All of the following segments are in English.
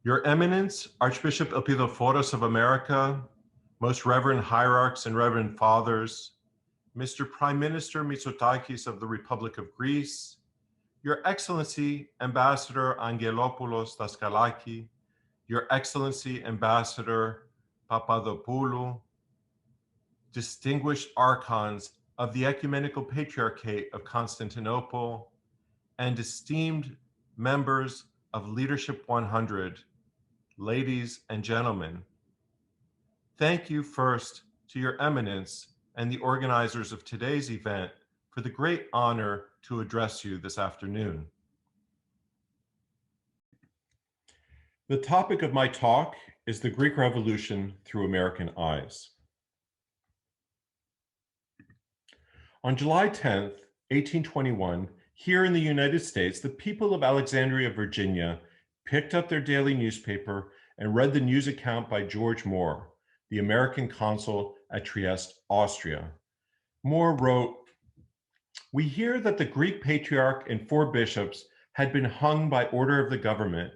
Your Eminence, Archbishop Elpidophoros of America, Most Reverend Hierarchs and Reverend Fathers, Mr. Prime Minister Mitsotakis of the Republic of Greece, Your Excellency Ambassador Angelopoulos Daskalaki, Your Excellency Ambassador Papadopoulou, distinguished archons of the Ecumenical Patriarchate of Constantinople, and esteemed members of Leadership 100, ladies and gentlemen, thank you first to Your Eminence and the organizers of today's event for the great honor to address you this afternoon. The topic of my talk is the Greek Revolution through American eyes. On July 10th, 1821, here in the United States, the people of Alexandria, Virginia, picked up their daily newspaper and read the news account by George Moore, the American consul at Trieste, Austria. Moore wrote, "We hear that the Greek patriarch and 4 bishops had been hung by order of the government,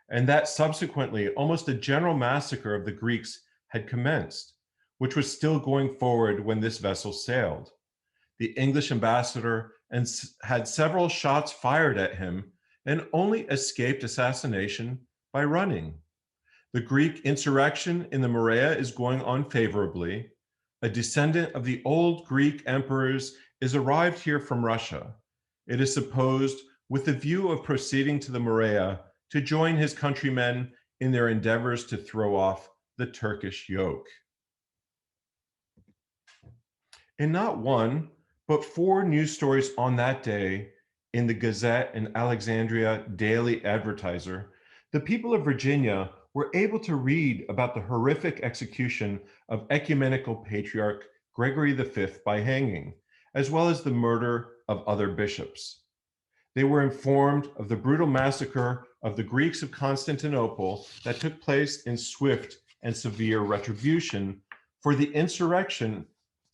and that subsequently almost a general massacre of the Greeks had commenced, which was still going forward when this vessel sailed. The English ambassador had several shots fired at him and only escaped assassination by running. The Greek insurrection in the Morea is going on favorably. A descendant of the old Greek emperors is arrived here from Russia. It is supposed with the view of proceeding to the Morea to join his countrymen in their endeavors to throw off the Turkish yoke." In not one, but 4 news stories on that day in the Gazette and Alexandria Daily Advertiser, the people of Virginia were able to read about the horrific execution of Ecumenical Patriarch Gregory V by hanging, as well as the murder of other bishops. They were informed of the brutal massacre of the Greeks of Constantinople that took place in swift and severe retribution for the insurrection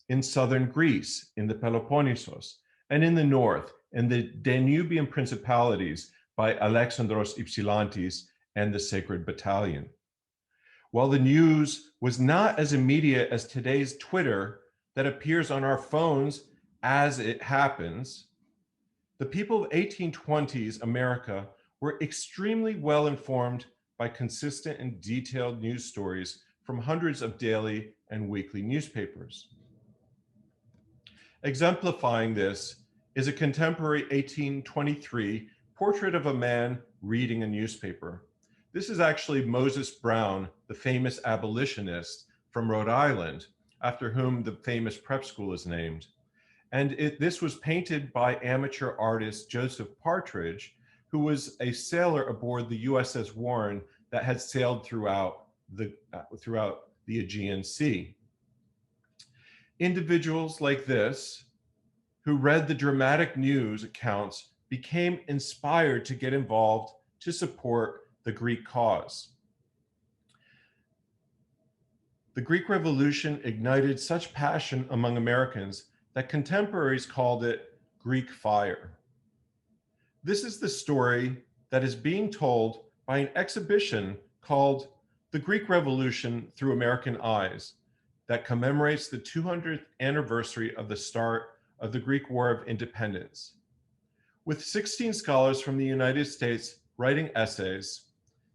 in southern Greece, in the Peloponnesos, and in the north, in the Danubian principalities by Alexandros Ypsilantis and the Sacred Battalion. While the news was not as immediate as today's Twitter that appears on our phones as it happens, the people of 1820s America were extremely well informed by consistent and detailed news stories from hundreds of daily and weekly newspapers. Exemplifying this is a contemporary 1823 portrait of a man reading a newspaper. This is actually Moses Brown, the famous abolitionist from Rhode Island, after whom the famous prep school is named. And this was painted by amateur artist Joseph Partridge, who was a sailor aboard the USS Warren that had sailed throughout the Aegean Sea. Individuals like this, who read the dramatic news accounts, became inspired to get involved to support the Greek cause. The Greek Revolution ignited such passion among Americans that contemporaries called it Greek fire. This is the story that is being told by an exhibition called The Greek Revolution Through American Eyes, that commemorates the 200th anniversary of the start of the Greek War of Independence. With 16 scholars from the United States writing essays,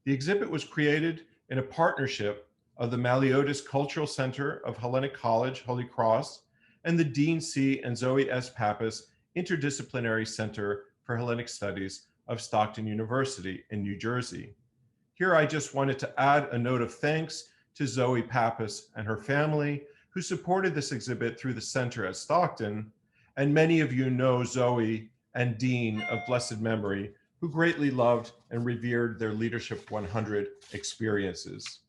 the exhibit was created in a partnership of the Maliotis Cultural Center of Hellenic College, Holy Cross, and the Dean C. and Zoë S. Pappas Interdisciplinary Center for Hellenic Studies of Stockton University in New Jersey. Here I just wanted to add a note of thanks to Zoe Pappas and her family, who supported this exhibit through the center at Stockton. And many of you know Zoe and Dean of blessed memory, who greatly loved and revered their Leadership 100 experiences.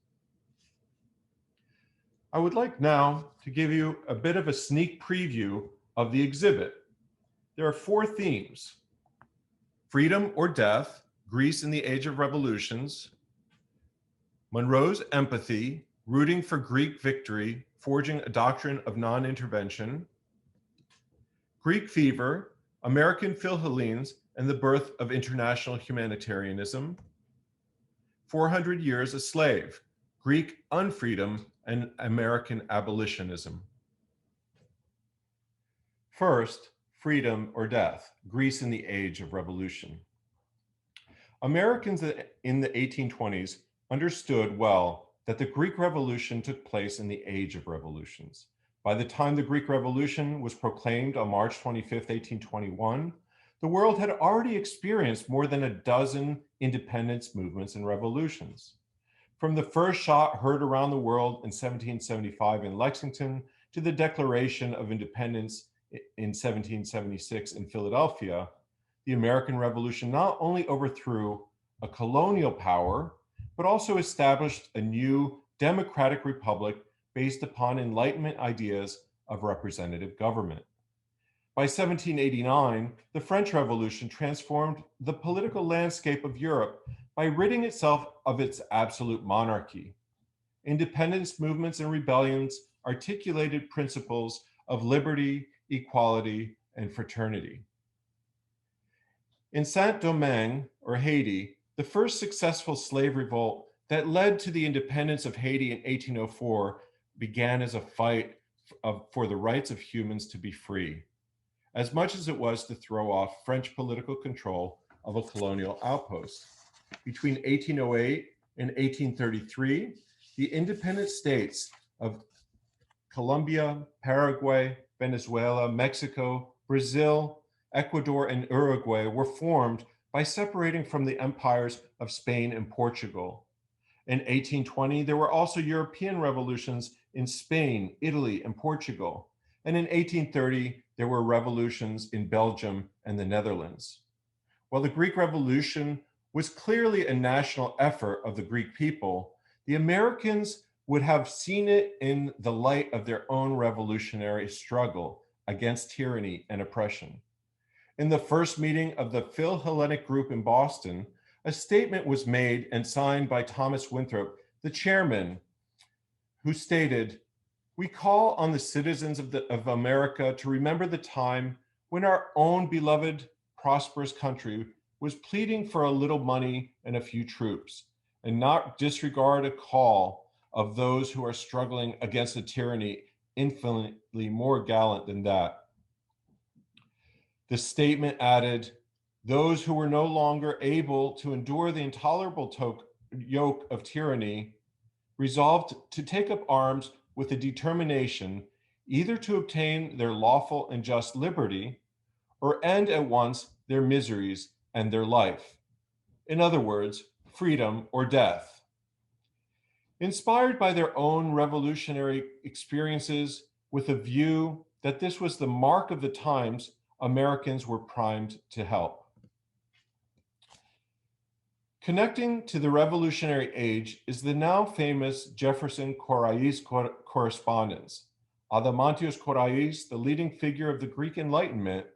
I would like now to give you a bit of a sneak preview of the exhibit. There are 4 themes: freedom or death, Greece in the age of revolutions, Monroe's empathy, rooting for Greek victory, forging a doctrine of non-intervention, Greek fever, American Philhellenes, and the birth of international humanitarianism, 400 years a slave, Greek Unfreedom, and American Abolitionism. First, freedom or death, Greece in the Age of Revolution. Americans in the 1820s understood well that the Greek Revolution took place in the Age of Revolutions. By the time the Greek Revolution was proclaimed on March 25, 1821, the world had already experienced more than a dozen independence movements and revolutions. From the first shot heard around the world in 1775 in Lexington to the Declaration of Independence in 1776 in Philadelphia, the American Revolution not only overthrew a colonial power, but also established a new democratic republic based upon Enlightenment ideas of representative government. By 1789, the French Revolution transformed the political landscape of Europe by ridding itself of its absolute monarchy. Independence movements and rebellions articulated principles of liberty, equality, and fraternity. In Saint-Domingue, or Haiti, the first successful slave revolt that led to the independence of Haiti in 1804 began as a fight for the rights of humans to be free, as much as it was to throw off French political control of a colonial outpost. Between 1808 and 1833, the independent states of Colombia, Paraguay, Venezuela, Mexico, Brazil, Ecuador, and Uruguay were formed by separating from the empires of Spain and Portugal. In 1820, there were also European revolutions in Spain, Italy, and Portugal. And in 1830, there were revolutions in Belgium and the Netherlands. While the Greek Revolution was clearly a national effort of the Greek people, the Americans would have seen it in the light of their own revolutionary struggle against tyranny and oppression. In the first meeting of the Phil-Hellenic group in Boston, a statement was made and signed by Thomas Winthrop, the chairman, who stated, "We call on the citizens of America to remember the time when our own beloved, prosperous country was pleading for a little money and a few troops, and not disregard a call of those who are struggling against a tyranny infinitely more gallant than that." The statement added, "Those who were no longer able to endure the intolerable yoke of tyranny resolved to take up arms with a determination either to obtain their lawful and just liberty or end at once their miseries and their life. In other words, freedom or death." Inspired by their own revolutionary experiences with a view that this was the mark of the times, Americans were primed to help. Connecting to the Revolutionary Age is the now famous Jefferson-Corais correspondence. Adamantios Corais, the leading figure of the Greek Enlightenment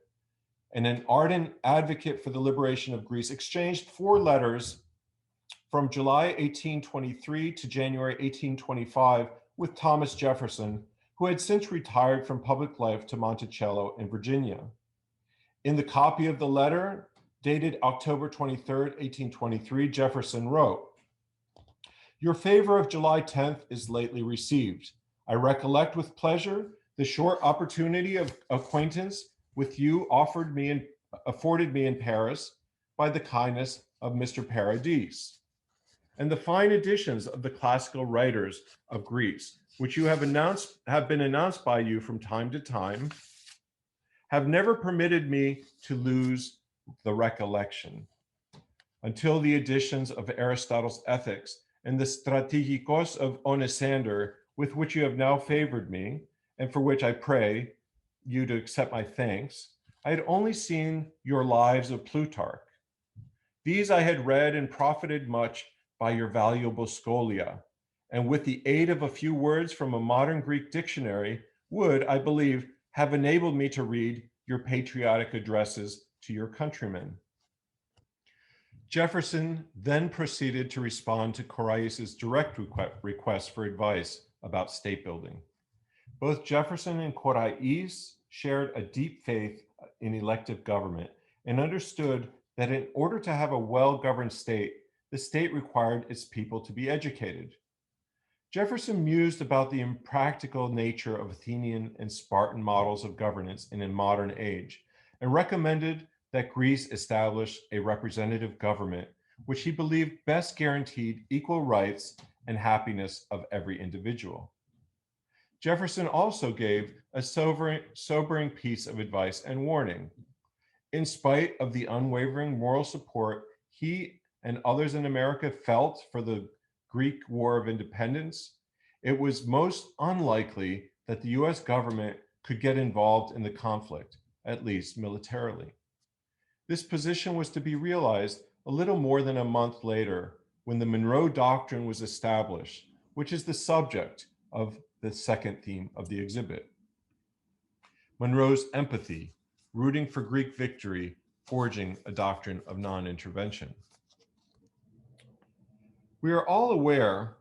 and an ardent advocate for the liberation of Greece, exchanged 4 letters from July 1823 to January 1825 with Thomas Jefferson, who had since retired from public life to Monticello in Virginia. In the copy of the letter, dated October 23, 1823, Jefferson wrote, "Your favor of July 10th is lately received. I recollect with pleasure the short opportunity of acquaintance with you afforded me in Paris by the kindness of Mr. Paradis, and the fine editions of the classical writers of Greece, which you have been announced by you from time to time, have never permitted me to lose the recollection, until the editions of Aristotle's Ethics and the Strategikos of Onisander, with which you have now favored me, and for which I pray you to accept my thanks, I had only seen your Lives of Plutarch. These I had read and profited much by your valuable scholia, and with the aid of a few words from a modern Greek dictionary would, I believe, have enabled me to read your patriotic addresses to your countrymen." Jefferson then proceeded to respond to Corais's direct request for advice about state building. Both Jefferson and Corais shared a deep faith in elective government and understood that in order to have a well-governed state, the state required its people to be educated. Jefferson mused about the impractical nature of Athenian and Spartan models of governance in a modern age, and recommended that Greece establish a representative government, which he believed best guaranteed equal rights and happiness of every individual. Jefferson also gave a sobering piece of advice and warning. In spite of the unwavering moral support he and others in America felt for the Greek War of Independence, it was most unlikely that the US government could get involved in the conflict, at least militarily. This position was to be realized a little more than a month later when the Monroe Doctrine was established, which is the subject of the second theme of the exhibit. Monroe's empathy, rooting for Greek victory, forging a doctrine of non-intervention. We are all aware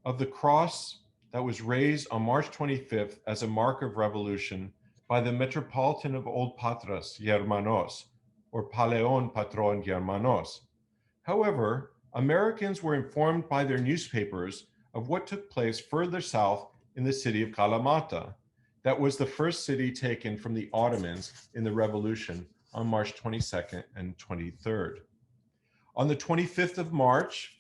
of the cross that was raised on March 25th as a mark of revolution by the Metropolitan of Old Patras, Germanos, or Paleon Patron Germanos. However, Americans were informed by their newspapers of what took place further south in the city of Kalamata. That was the first city taken from the Ottomans in the revolution on March 22nd and 23rd. On the 25th of March,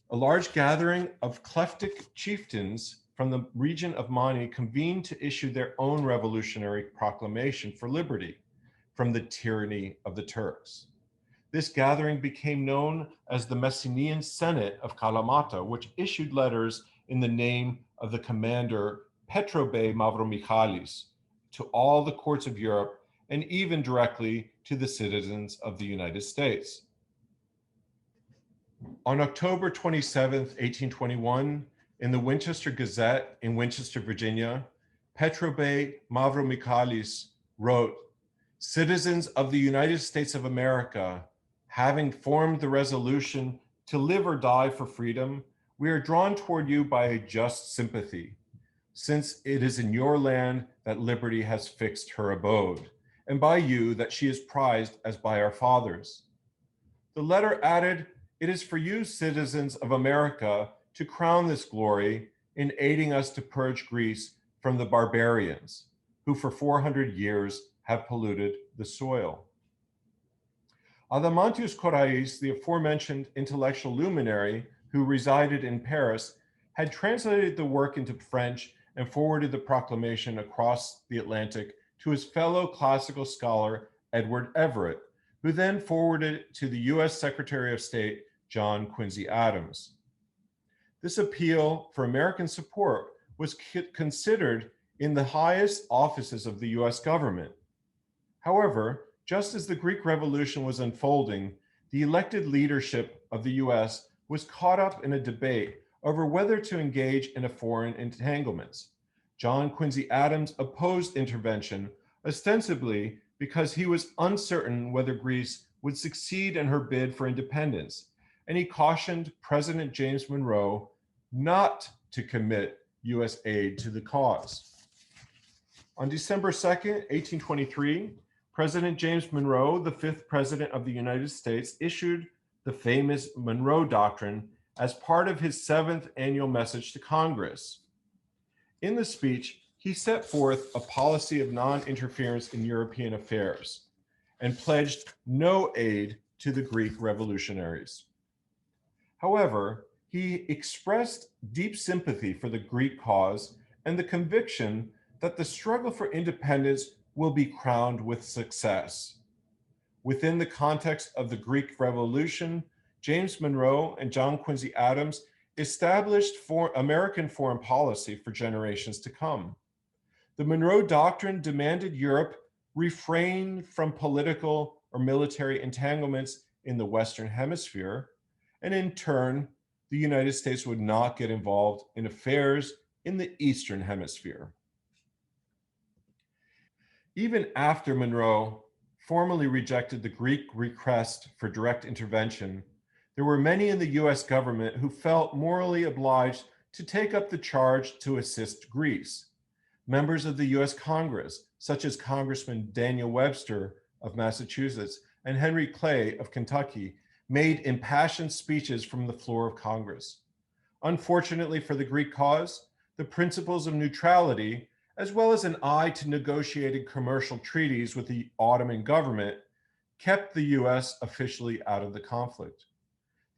a large gathering of kleptic chieftains from the region of Mani convened to issue their own revolutionary proclamation for liberty from the tyranny of the Turks. This gathering became known as the Messenian Senate of Kalamata, which issued letters in the name of the commander Petrobe Mavromichalis to all the courts of Europe and even directly to the citizens of the United States. On October 27, 1821, in the Winchester Gazette in Winchester, Virginia, Petrobe Mavromichalis wrote, "Citizens of the United States of America, having formed the resolution to live or die for freedom, we are drawn toward you by a just sympathy, since it is in your land that liberty has fixed her abode, and by you that she is prized as by our fathers." The letter added, "It is for you, citizens of America, to crown this glory in aiding us to purge Greece from the barbarians, who for 400 years have polluted the soil." Adamantius Korais, the aforementioned intellectual luminary who resided in Paris, had translated the work into French and forwarded the proclamation across the Atlantic to his fellow classical scholar, Edward Everett, who then forwarded it to the US Secretary of State, John Quincy Adams. This appeal for American support was considered in the highest offices of the US government. However, just as the Greek Revolution was unfolding, the elected leadership of the US was caught up in a debate over whether to engage in a foreign entanglements. John Quincy Adams opposed intervention, ostensibly because he was uncertain whether Greece would succeed in her bid for independence, and he cautioned President James Monroe not to commit US aid to the cause. On December 2nd, 1823, President James Monroe, the fifth president of the United States, issued the famous Monroe Doctrine as part of his seventh annual message to Congress. In the speech, he set forth a policy of non-interference in European affairs and pledged no aid to the Greek revolutionaries. However, he expressed deep sympathy for the Greek cause and the conviction that the struggle for independence will be crowned with success. Within the context of the Greek Revolution, James Monroe and John Quincy Adams established American foreign policy for generations to come. The Monroe Doctrine demanded Europe refrain from political or military entanglements in the Western Hemisphere, and in turn, the United States would not get involved in affairs in the Eastern Hemisphere. Even after Monroe formally rejected the Greek request for direct intervention, there were many in the US government who felt morally obliged to take up the charge to assist Greece. Members of the US Congress, such as Congressman Daniel Webster of Massachusetts and Henry Clay of Kentucky, made impassioned speeches from the floor of Congress. Unfortunately for the Greek cause, the principles of neutrality, as well as an eye to negotiating commercial treaties with the Ottoman government, kept the US officially out of the conflict.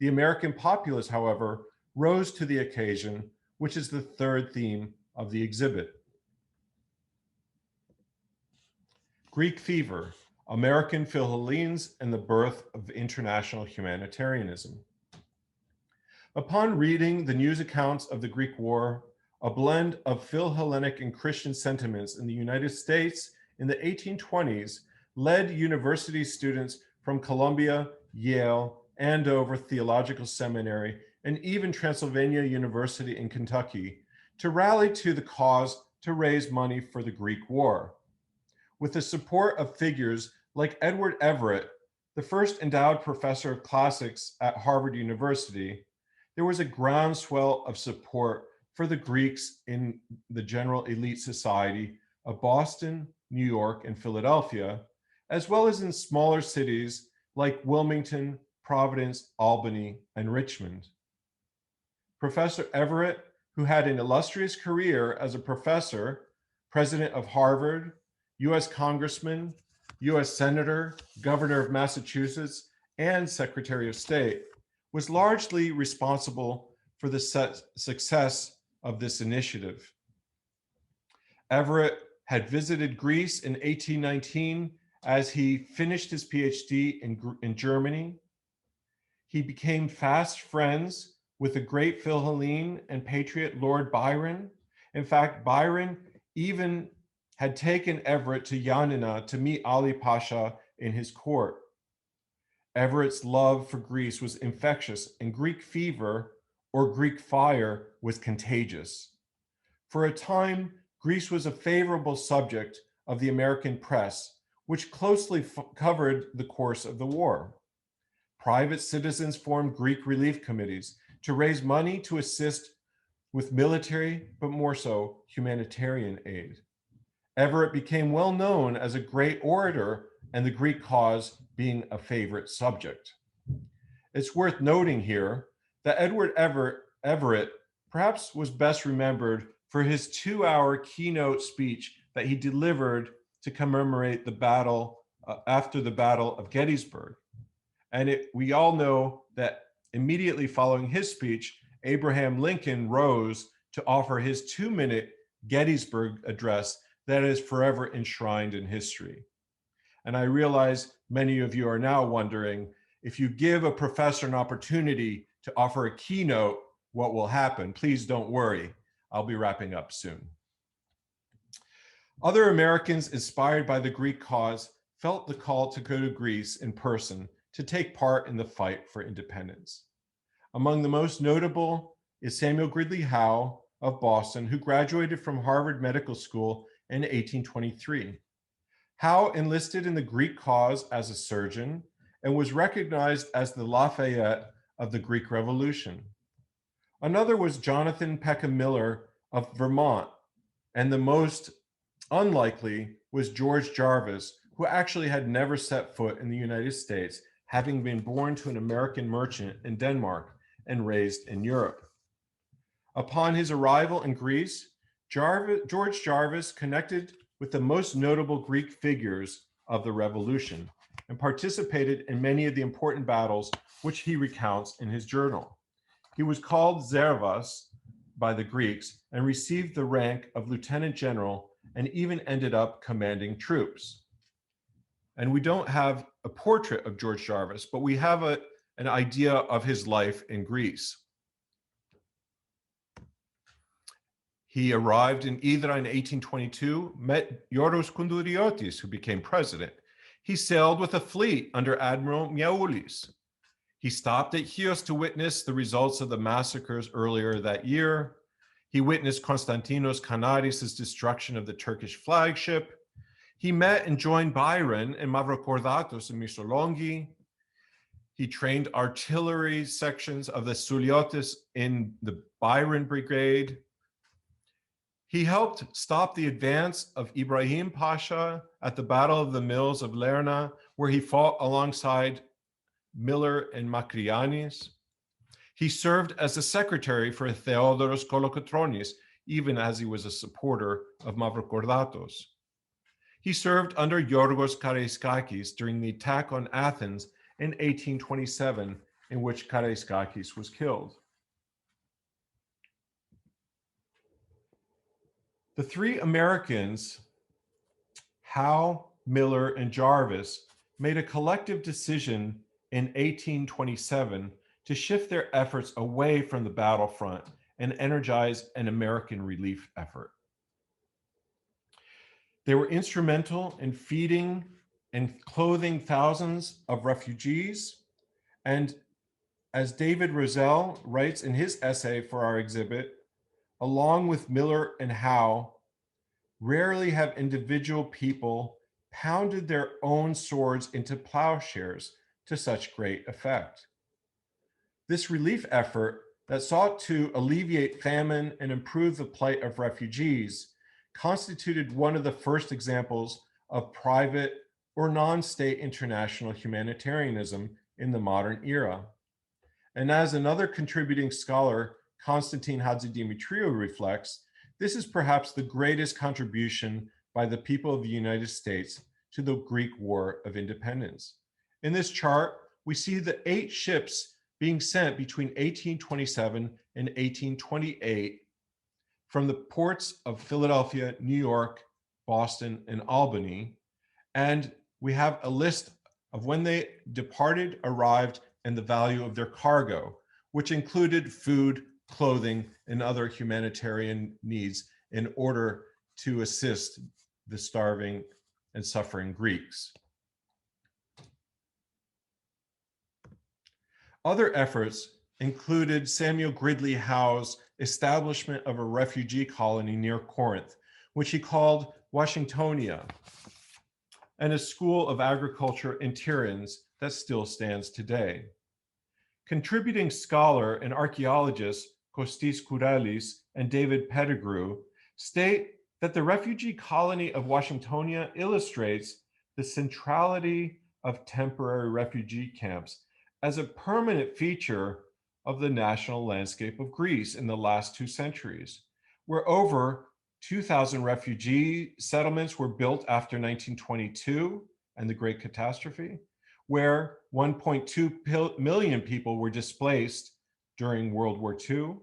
The American populace, however, rose to the occasion, which is the third theme of the exhibit. Greek fever, American Philhellenes and the birth of international humanitarianism. Upon reading the news accounts of the Greek War, a blend of Philhellenic and Christian sentiments in the United States in the 1820s led university students from Columbia, Yale, Andover Theological Seminary, and even Transylvania University in Kentucky to rally to the cause to raise money for the Greek War. With the support of figures like Edward Everett, the first endowed professor of classics at Harvard University, there was a groundswell of support for the Greeks in the general elite society of Boston, New York, and Philadelphia, as well as in smaller cities like Wilmington, Providence, Albany, and Richmond. Professor Everett, who had an illustrious career as a professor, president of Harvard, US Congressman, US Senator, Governor of Massachusetts, and Secretary of State, was largely responsible for the success of this initiative. Everett had visited Greece in 1819 as he finished his Ph.D. in Germany. He became fast friends with the great Philhellene and patriot Lord Byron. In fact, Byron even had taken Everett to Yanina to meet Ali Pasha in his court. Everett's love for Greece was infectious, and Greek fever, or Greek fire, was contagious. For a time, Greece was a favorable subject of the American press, which closely covered the course of the war. Private citizens formed Greek relief committees to raise money to assist with military, but more so humanitarian aid. Everett became well known as a great orator, and the Greek cause being a favorite subject. It's worth noting here that Edward Everett perhaps was best remembered for his 2-hour keynote speech that he delivered to commemorate the battle after the Battle of Gettysburg. And we all know that immediately following his speech, Abraham Lincoln rose to offer his 2-minute Gettysburg address that is forever enshrined in history. And I realize many of you are now wondering, if you give a professor an opportunity to offer a keynote, what will happen? Please don't worry. I'll be wrapping up soon. Other Americans inspired by the Greek cause felt the call to go to Greece in person to take part in the fight for independence. Among the most notable is Samuel Gridley Howe of Boston, who graduated from Harvard Medical School in 1823. Howe enlisted in the Greek cause as a surgeon and was recognized as the Lafayette of the Greek Revolution. Another was Jonathan Peckham Miller of Vermont, and the most unlikely was George Jarvis, who actually had never set foot in the United States, having been born to an American merchant in Denmark and raised in Europe. Upon his arrival in Greece, George Jarvis connected with the most notable Greek figures of the revolution and participated in many of the important battles which he recounts in his journal. He was called Zervas by the Greeks and received the rank of lieutenant general and even ended up commanding troops. And we don't have a portrait of George Jarvis, but we have an idea of his life in Greece. He arrived in Hydra in 1822, met Yoros Koundouriotis, who became president. He sailed with a fleet under Admiral Miaoulis. He stopped at Chios to witness the results of the massacres earlier that year. He witnessed Konstantinos Kanaris' destruction of the Turkish flagship. He met and joined Byron and Mavrokordatos in Missolonghi. He trained artillery sections of the Souliotis in the Byron Brigade. He helped stop the advance of Ibrahim Pasha at the Battle of the Mills of Lerna, where he fought alongside Miller and Makrianis. He served as a secretary for Theodoros Kolokotronis, even as he was a supporter of Mavrokordatos. He served under Yorgos Karaiskakis during the attack on Athens in 1827, in which Karaiskakis was killed. The three Americans, Howe, Miller, and Jarvis, made a collective decision in 1827 to shift their efforts away from the battlefront and energize an American relief effort. They were instrumental in feeding and clothing thousands of refugees. And as David Rosell writes in his essay for our exhibit, along with Miller and Howe, rarely have individual people pounded their own swords into plowshares to such great effect. This relief effort that sought to alleviate famine and improve the plight of refugees constituted one of the first examples of private or non-state international humanitarianism in the modern era. And as another contributing scholar, Constantine Papademetriou, reflects, this is perhaps the greatest contribution by the people of the United States to the Greek War of Independence. In this chart, we see the 8 ships being sent between 1827 and 1828 from the ports of Philadelphia, New York, Boston, and Albany. And we have a list of when they departed, arrived, and the value of their cargo, which included food, clothing, and other humanitarian needs in order to assist the starving and suffering Greeks. Other efforts included Samuel Gridley Howe's establishment of a refugee colony near Corinth, which he called Washingtonia, and a school of agriculture in Tiryns that still stands today. Contributing scholar and archaeologist Kostis Kourelis and David Pettigrew state that the refugee colony of Washingtonia illustrates the centrality of temporary refugee camps as a permanent feature of the national landscape of Greece in the last 2 centuries, where over 2,000 refugee settlements were built after 1922 and the Great Catastrophe, where 1.2 million people were displaced during World War II,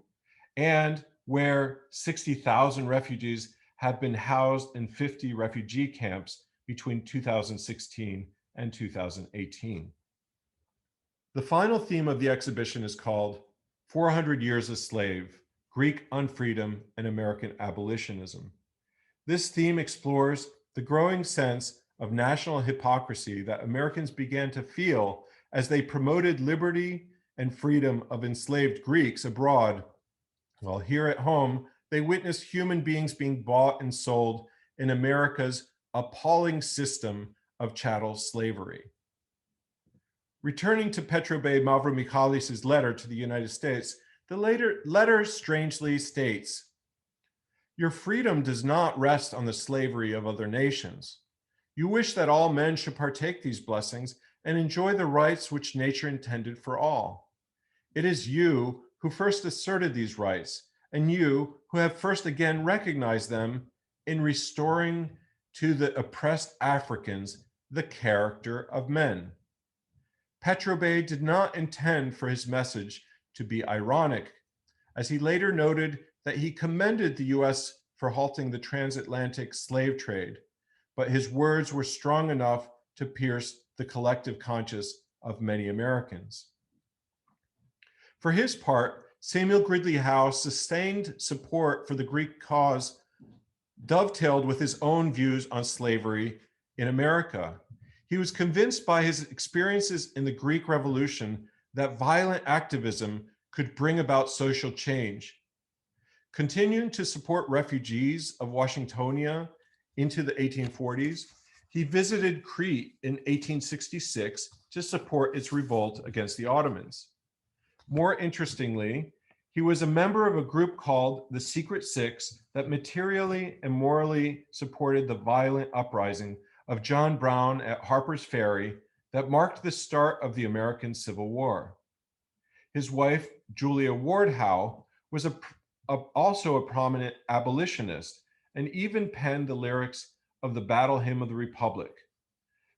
and where 60,000 refugees have been housed in 50 refugee camps between 2016 and 2018. The final theme of the exhibition is called 400 Years a Slave, Greek Unfreedom and American Abolitionism. This theme explores the growing sense of national hypocrisy that Americans began to feel as they promoted liberty and freedom of enslaved Greeks abroad, while here at home, they witnessed human beings being bought and sold in America's appalling system of chattel slavery. Returning to Petrobe Mavromichalis' letter to the United States, the letter strangely states, "Your freedom does not rest on the slavery of other nations. You wish that all men should partake these blessings and enjoy the rights which nature intended for all. It is you who first asserted these rights, and you who have first again recognized them in restoring to the oppressed Africans the character of men." Petrobe did not intend for his message to be ironic, as he later noted that he commended the US for halting the transatlantic slave trade, but his words were strong enough to pierce the collective conscience of many Americans. For his part, Samuel Gridley Howe's sustained support for the Greek cause dovetailed with his own views on slavery in America. He was convinced by his experiences in the Greek Revolution that violent activism could bring about social change. Continuing to support refugees of Washingtonia into the 1840s, he visited Crete in 1866 to support its revolt against the Ottomans. More interestingly, he was a member of a group called the Secret Six that materially and morally supported the violent uprising of John Brown at Harper's Ferry that marked the start of the American Civil War. His wife, Julia Ward Howe, was also a prominent abolitionist and even penned the lyrics of the Battle Hymn of the Republic.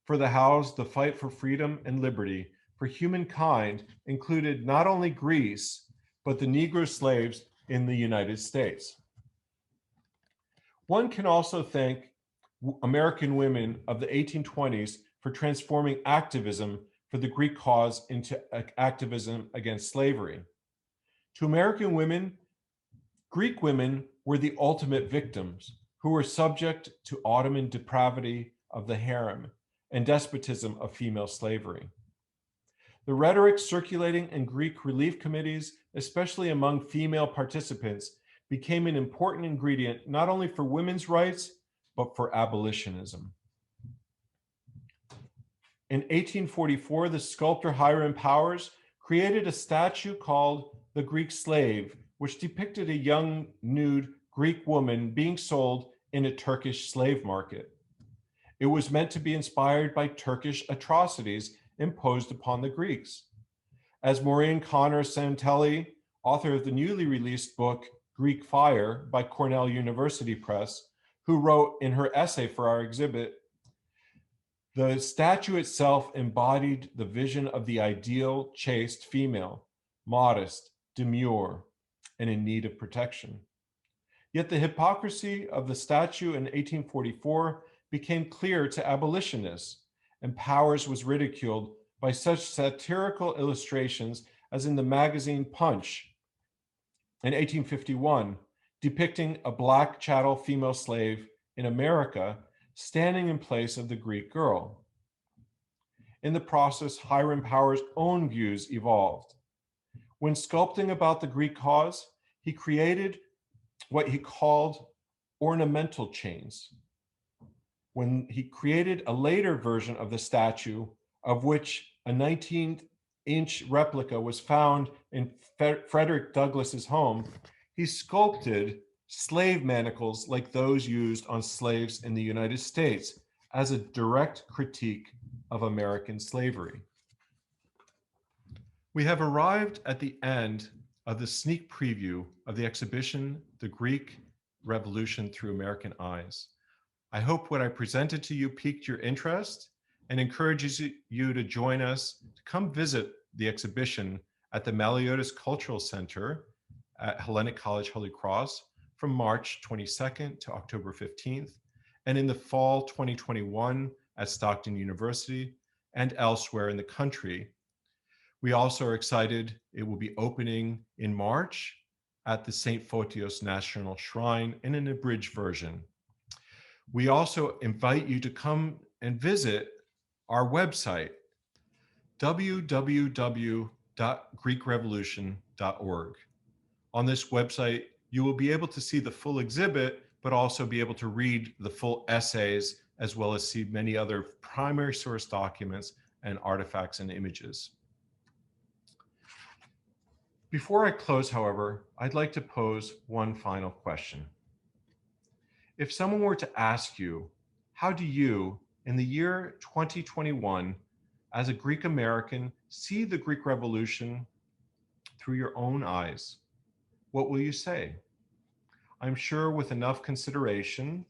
For the Howes, the fight for freedom and liberty for humankind included not only Greece, but the Negro slaves in the United States. One can also thank American women of the 1820s for transforming activism for the Greek cause into activism against slavery. To American women, Greek women were the ultimate victims who were subject to Ottoman depravity of the harem and despotism of female slavery. The rhetoric circulating in Greek relief committees, especially among female participants, became an important ingredient not only for women's rights, but for abolitionism. In 1844, the sculptor Hiram Powers created a statue called The Greek Slave, which depicted a young nude Greek woman being sold in a Turkish slave market. It was meant to be inspired by Turkish atrocities imposed upon the Greeks. As Maureen Connor Santelli, author of the newly released book Greek Fire by Cornell University Press, who wrote in her essay for our exhibit, the statue itself embodied the vision of the ideal chaste female, modest, demure, and in need of protection. Yet the hypocrisy of the statue in 1844 became clear to abolitionists, and Powers was ridiculed by such satirical illustrations as in the magazine Punch in 1851, depicting a black chattel female slave in America standing in place of the Greek girl. In the process, Hiram Powers' own views evolved. When sculpting about the Greek cause, he created what he called ornamental chains. When he created a later version of the statue, of which a 19-inch replica was found in Frederick Douglass's home, he sculpted slave manacles like those used on slaves in the United States as a direct critique of American slavery. We have arrived at the end of the sneak preview of the exhibition, The Greek Revolution Through American Eyes. I hope what I presented to you piqued your interest and encourages you to join us to come visit the exhibition at the Maliotis Cultural Center at Hellenic College Holy Cross from March 22nd to October 15th, and in the fall 2021 at Stockton University and elsewhere in the country. We also are excited it will be opening in March at the St. Photios National Shrine in an abridged version. We also invite you to come and visit our website, www.greekrevolution.org. On this website, you will be able to see the full exhibit, but also be able to read the full essays, as well as see many other primary source documents and artifacts and images. Before I close, however, I'd like to pose one final question. If someone were to ask you, how do you, in the year 2021, as a Greek American, see the Greek Revolution through your own eyes, what will you say? I'm sure with enough consideration,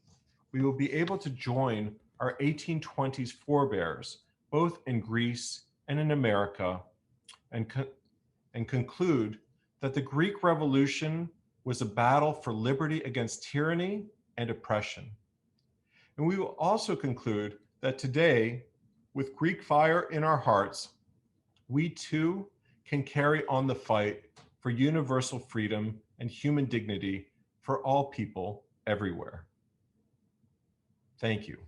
we will be able to join our 1820s forebears, both in Greece and in America, and conclude that the Greek Revolution was a battle for liberty against tyranny and oppression. And we will also conclude that today, with Greek fire in our hearts, we too can carry on the fight for universal freedom and human dignity for all people everywhere. Thank you.